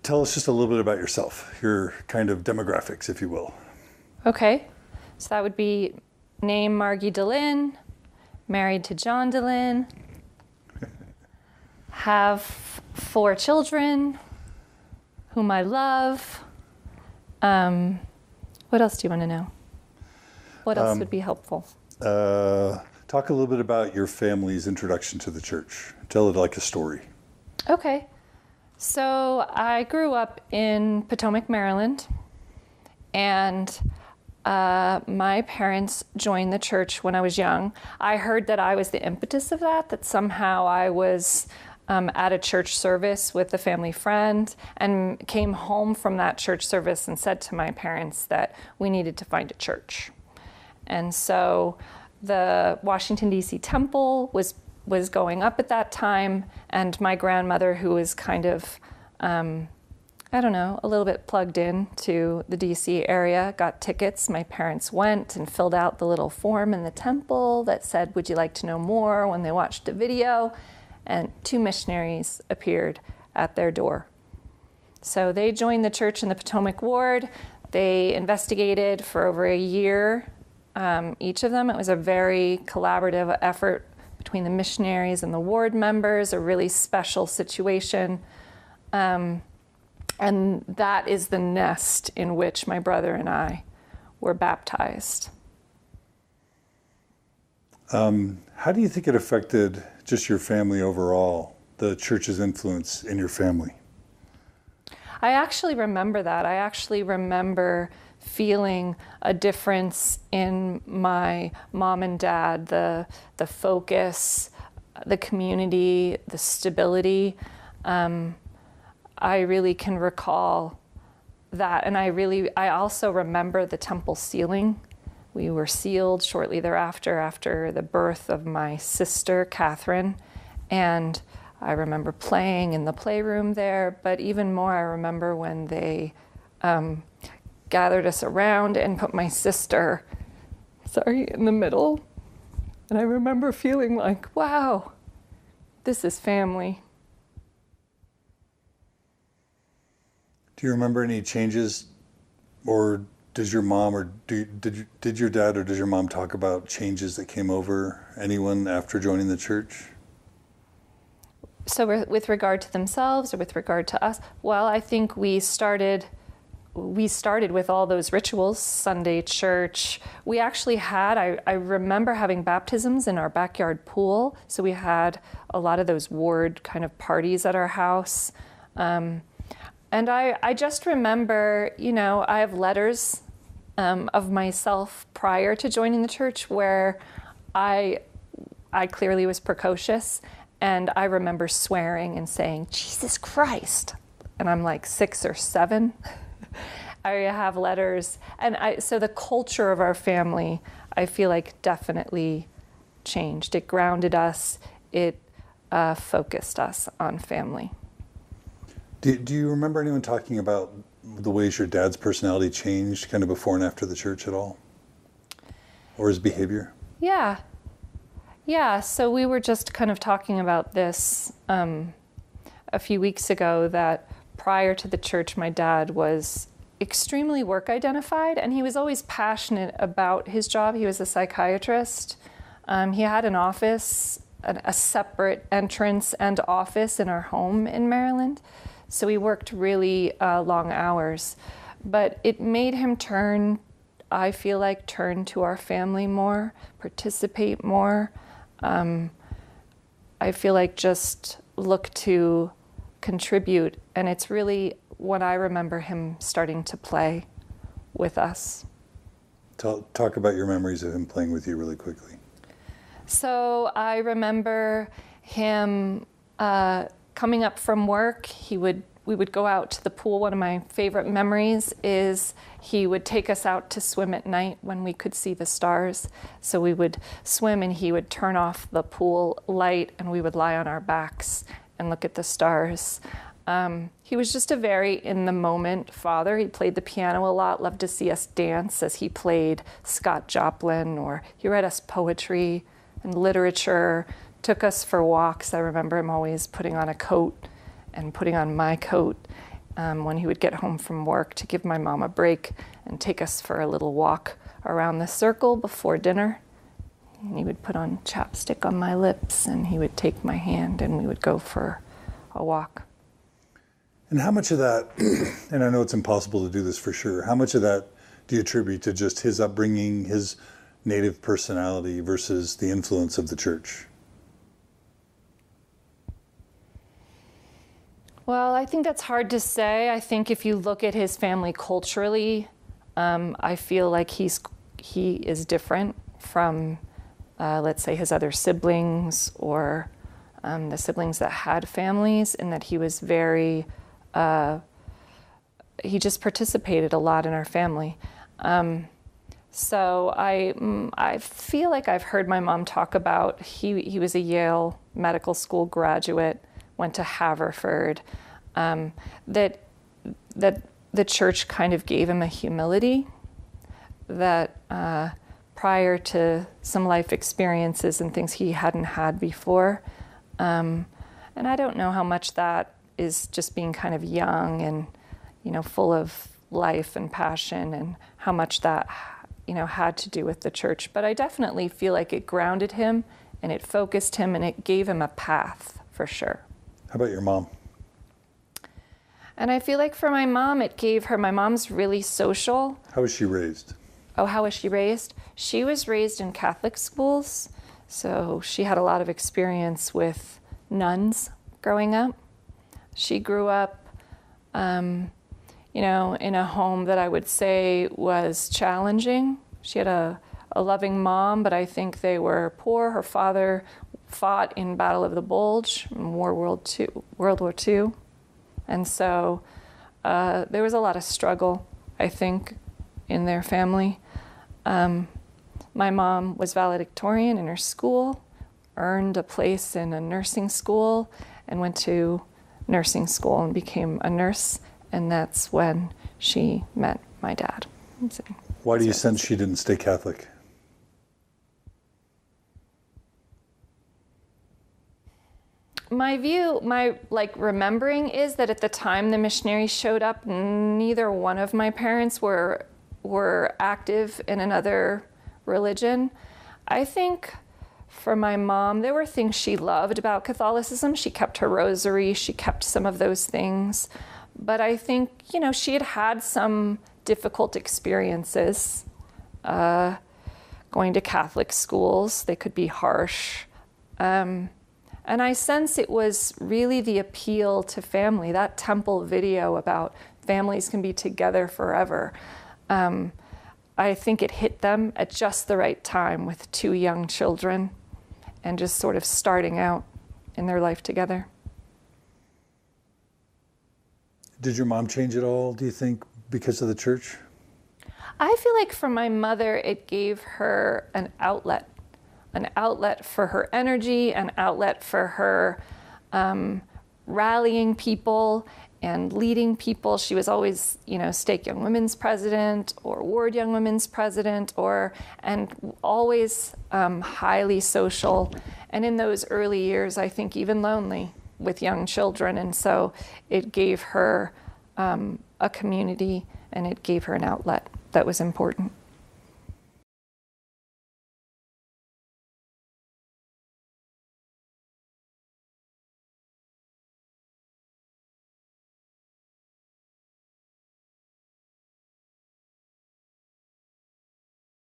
tell us just a little bit about yourself, your kind of demographics, if you will. Okay, so that would be name Margi Dehlin, married to John Dehlin, have 4 children, whom I love. What else do you want to know? What else would be helpful? Talk a little bit about your family's introduction to the church. Tell it like a story. Okay. So I grew up in Potomac, Maryland, and my parents joined the church when I was young. I heard that I was the impetus of that somehow I was at a church service with a family friend and came home from that church service and said to my parents that we needed to find a church. And so the Washington, D.C. temple was going up at that time, and my grandmother, who was kind of, a little bit plugged in to the D.C. area, got tickets. My parents went and filled out the little form in the temple that said, would you like to know more, when they watched the video, and 2 missionaries appeared at their door. So they joined the church in the Potomac Ward. They investigated for over a year, each of them. It was a very collaborative effort between the missionaries and the ward members, a really special situation. And that is the nest in which my brother and I were baptized. How do you think it affected just your family overall, the church's influence in your family? I actually remember that. I actually remember feeling a difference in my mom and dad, the focus, the community, the stability. I really can recall that. And I also remember the temple sealing. We were sealed shortly thereafter, after the birth of my sister, Catherine. And I remember playing in the playroom there, but even more, I remember when they gathered us around and put my sister, in the middle. And I remember feeling like, wow, this is family. Do you remember any changes, or does your mom, or did your dad or does your mom talk about changes that came over anyone after joining the church? So with regard to themselves or with regard to us? Well, I think we started with all those rituals, Sunday church. We actually had, I remember having baptisms in our backyard pool. So we had a lot of those ward kind of parties at our house. And I just remember, I have letters of myself prior to joining the church where I clearly was precocious, and I remember swearing and saying, Jesus Christ, and I'm like 6 or 7. I have letters, and so the culture of our family, I feel like definitely changed. It grounded us, it focused us on family. Do you remember anyone talking about the ways your dad's personality changed kind of before and after the church at all? Or his behavior? Yeah, so we were just kind of talking about this a few weeks ago, that prior to the church, my dad was extremely work identified, and he was always passionate about his job. He was a psychiatrist. He had an office, a separate entrance and office in our home in Maryland. So he worked really long hours, but it made him turn to our family more, participate more. I feel like just look to contribute, and it's really when I remember him starting to play with us. Talk about your memories of him playing with you really quickly. So I remember him coming up from work. We would go out to the pool. One of my favorite memories is he would take us out to swim at night when we could see the stars. So we would swim, and he would turn off the pool light, and we would lie on our backs and look at the stars. He was just a very in-the-moment father. He played the piano a lot, loved to see us dance as he played Scott Joplin, or he read us poetry and literature, took us for walks. I remember him always putting on a coat and putting on my coat when he would get home from work to give my mom a break and take us for a little walk around the circle before dinner. And he would put on chapstick on my lips, and he would take my hand, and we would go for a walk. And how much of that, and I know it's impossible to do this for sure, how much of that do you attribute to just his upbringing, his native personality versus the influence of the church? Well, I think that's hard to say. I think if you look at his family culturally, I feel like he is different from, let's say, his other siblings or the siblings that had families, in that he was very, he just participated a lot in our family. So I feel like I've heard my mom talk about, he was a Yale medical school graduate, went to Haverford, that the church kind of gave him a humility that prior to some life experiences and things he hadn't had before. And I don't know how much that is just being kind of young and, full of life and passion, and how much that, had to do with the church. But I definitely feel like it grounded him and it focused him and it gave him a path for sure. How about your mom? And I feel like for my mom, my mom's really social. How was she raised? Oh, how was she raised? She was raised in Catholic schools, so she had a lot of experience with nuns growing up. She grew up, in a home that I would say was challenging. She had a loving mom, but I think they were poor. Her father fought in Battle of the Bulge in World War II. And so there was a lot of struggle, I think, in their family. My mom was valedictorian in her school, earned a place in a nursing school, and went to nursing school and became a nurse. And that's when she met my dad. Why do you sense she didn't stay Catholic? My view, remembering is that at the time the missionaries showed up, neither one of my parents were active in another religion. I think for my mom, there were things she loved about Catholicism. She kept her rosary, she kept some of those things. But I think, she had had some difficult experiences going to Catholic schools. They could be harsh. And I sense it was really the appeal to family, that temple video about families can be together forever. I think it hit them at just the right time with 2 young children and just sort of starting out in their life together. Did your mom change at all, do you think, because of the church? I feel like for my mother, it gave her an outlet for her energy, an outlet for her rallying people and leading people. She was always, Stake Young Women's president or Ward Young Women's president, and always highly social. And in those early years, I think even lonely with young children. And so it gave her a community, and it gave her an outlet that was important.